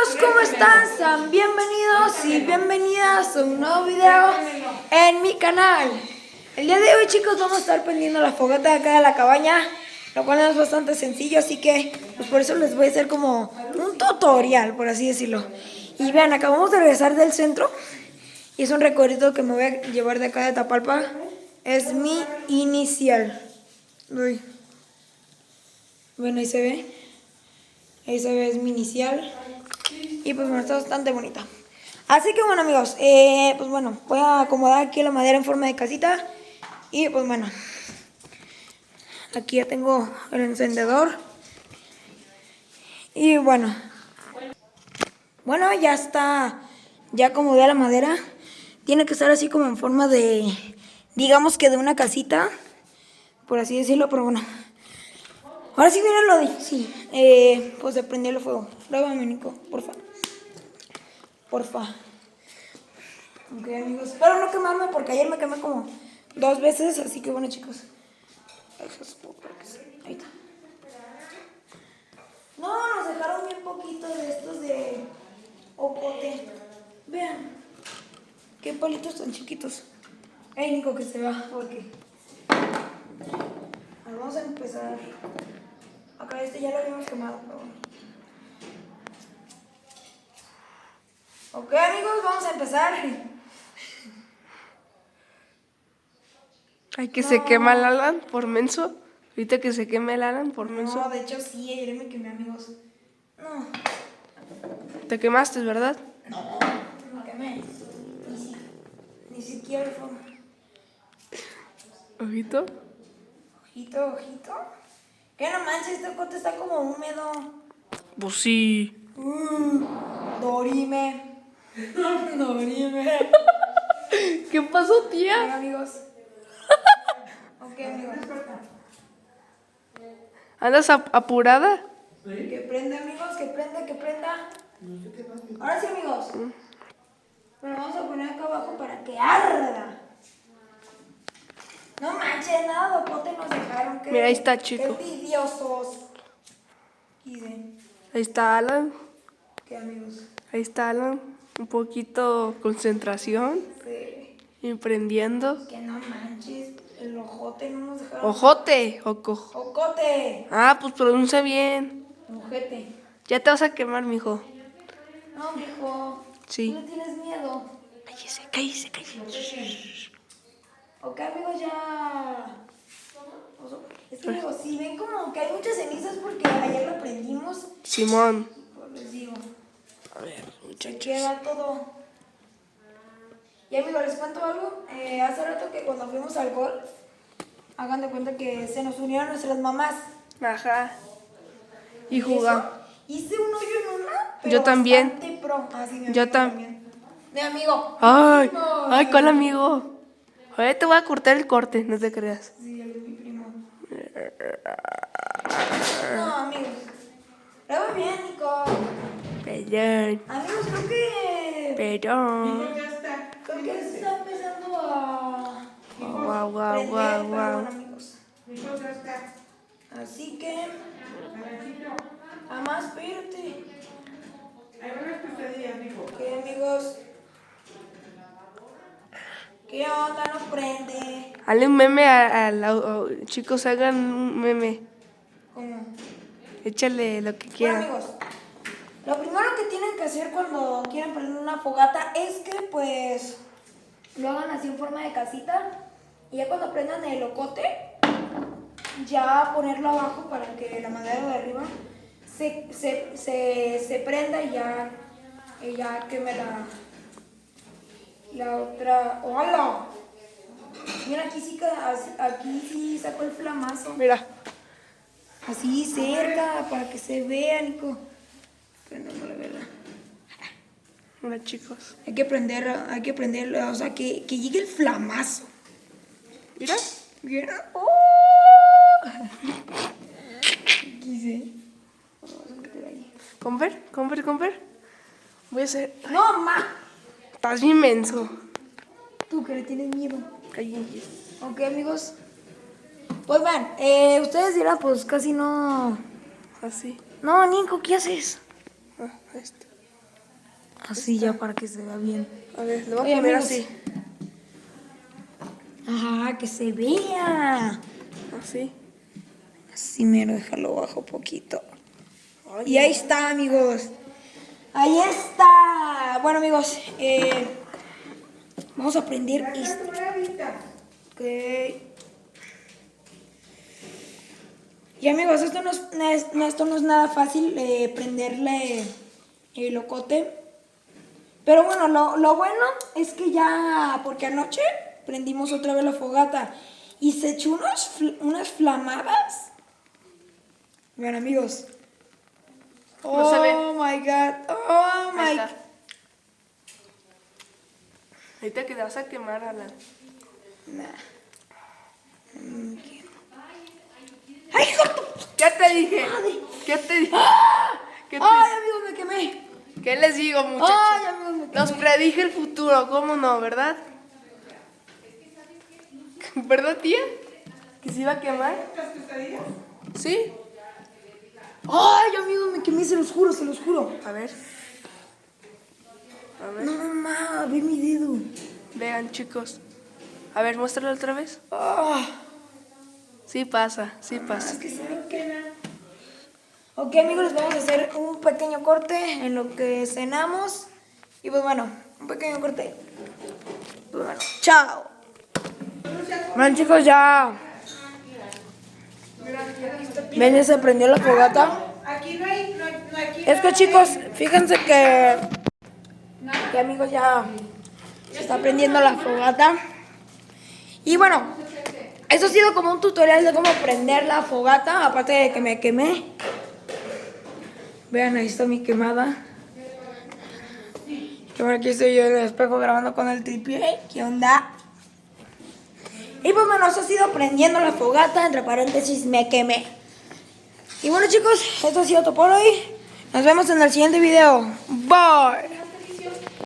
amigos, ¿cómo están? Sean bienvenidos y bienvenidas a un nuevo video en mi canal. El día de hoy, chicos, vamos a estar prendiendo la fogata de acá de la cabaña, lo cual es bastante sencillo, así que pues por eso les voy a hacer como un tutorial, por así decirlo. Y vean, acabamos de regresar del centro y es un recorrido que me voy a llevar de acá de Tapalpa. Es mi inicial. Uy. Bueno, ahí se ve. Ahí se ve, es mi inicial. Y pues bueno, está bastante bonita. Así que bueno, amigos, pues bueno, voy a acomodar aquí la madera en forma de casita. Y pues bueno, aquí ya tengo el encendedor. Y bueno, ya está, ya acomodé la madera. Tiene que estar así como en forma de, digamos que de una casita, por así decirlo, pero bueno. Ahora sí viene lo de, sí, pues de prender el fuego. Grábame, Nico, porfa. Porfa. Ok, amigos, espero no quemarme porque ayer me quemé como 2 veces, así que bueno, chicos. Ahí está. No, nos dejaron bien poquito de estos de ocote. Vean, qué palitos tan chiquitos. Ey, Nico, que se va, porque... Vamos a empezar. Acá este ya lo habíamos quemado, pero bueno. Ok, amigos, vamos a empezar. Ay, que se quema el Alan por menso. Ahorita que se queme el Alan por menso. No, de hecho sí, ayer me quemé, amigos. No. Te quemaste, ¿verdad? No, me quemé. Ni siquiera fue. Ojito. Ojito, ojito. ¿Qué no manches? Este cote está como húmedo. Pues sí. Dorime. Dorime. ¿Qué pasó, Ok, tía? amigos. Ok, amigos. ¿Andas apurada? Que prenda, amigos, que prenda, que prenda. Ahora sí, amigos. Pero vamos a poner acá abajo para que arda. No manches, nada de pote nos dejaron. Mira, ahí está, chico. Qué envidiosos. Ahí está Alan. ¿Qué, amigos? Ahí está Alan. Un poquito concentración. Sí. Y prendiendo. Que no manches, el ojote no nos dejaron. Ojote. Ocote. Ah, pues pronuncia bien. Ojete. Ya te vas a quemar, mijo. No, mijo. Sí. ¿Tú le tienes miedo? Cállese. Ok, amigos, ya. Es que, amigos, si ven como que hay muchas cenizas porque ayer lo prendimos, Simón. pues les digo. A ver, Se muchachos. queda todo. Y amigos, les cuento algo. Hace rato que cuando fuimos al golf, hagan de cuenta que se nos unieron nuestras mamás. Ajá. Y jugamos. Hice un hoyo en una, pero Yo también. bastante pro. Ah, sí, mi Yo amigo también. Mi amigo. Ay, Mi ay, ¿cuál amigo? Ahorita te voy a cortar el corte, no te creas. Sí, él es mi primo. No, amigos. Luego bien, Nico. Perdón. Amigos, Perdón. creo que se está empezando a Guau, guau, prender, guau, pero guau. bueno, amigos. Así que, jamás, espérate. ¿Qué, amigos? ¿Qué onda? No prende. Hazle un meme chicos, hagan un meme. ¿Cómo? Échale lo que Bueno, quieran. amigos, lo primero que tienen que hacer cuando quieren prender una fogata es que pues lo hagan así en forma de casita y ya cuando prendan el ocote ya ponerlo abajo para que la madera de arriba se prenda y ya queme la otra. ¡Hola! Mira, aquí sí sacó el flamazo. Mira. Así cerca, para que se vea, Nico. Prendiendo la verdad. Mira, chicos. Hay que prender, o sea, que llegue el flamazo. Mira. ¿Vieron? ¡Oh! Quise. Vamos a meter ahí. Conver. Voy a hacer... ¡No, ma! Estás inmenso. Tú que le tienes miedo. Cállate. Ok, amigos. Pues vean, ustedes dirán, pues casi no... Así. No, Nico, ¿qué haces? Ah, esto. Así ya para que se vea bien. A ver, lo voy Oye, a poner amigos. así. Ajá, que se vea. Así. Así mero, déjalo bajo poquito. Y ahí está, amigos. Ahí está. Bueno, amigos, vamos a prender esto. Ok. Y amigos, esto no es nada fácil, prenderle el locote. Pero bueno, lo bueno es que ya, porque anoche prendimos otra vez la fogata y se echó unas flamadas. Vean, amigos. No se ve. Oh my God. Oh Ahí my. está. Ahorita que te vas a quemar, Alan. Nah. ¡Ay, hijo! ¿Qué te dije? ¿Qué te dije? ¿Qué, ¡Ay, amigos, me quemé! ¿Qué les digo, muchachos? ¡Ay, amigos, me quemé! Nos predije el futuro, ¿cómo no, verdad? ¿Verdad, tía? ¿Que se iba a quemar? ¿Sí? ¡Ay, amigos, me quemé! Se los juro, se los juro. A ver. A ver. No, mamá, ve mi dedo. Vean, chicos. A ver, muéstralo otra vez. Ah, Sí pasa, sí pasa. es que se me quema. Ok, amigos, les vamos a hacer un pequeño corte en lo que cenamos. Y pues bueno, un pequeño corte. Pues bueno, chao. Bueno, chicos, ya. Ven, ya se prendió la fogata. Aquí no hay, Es que, chicos, fíjense que amigos, ya se está prendiendo la fogata. Y bueno, eso ha sido como un tutorial de cómo prender la fogata, aparte de que me quemé. Vean, ahí está mi quemada. Y bueno, aquí estoy yo en el espejo grabando con el tripié. ¿Qué onda? Y pues bueno, eso ha sido prendiendo la fogata, entre paréntesis, me quemé. Y bueno, chicos, esto ha sido todo por hoy. Nos vemos en el siguiente video. Bye.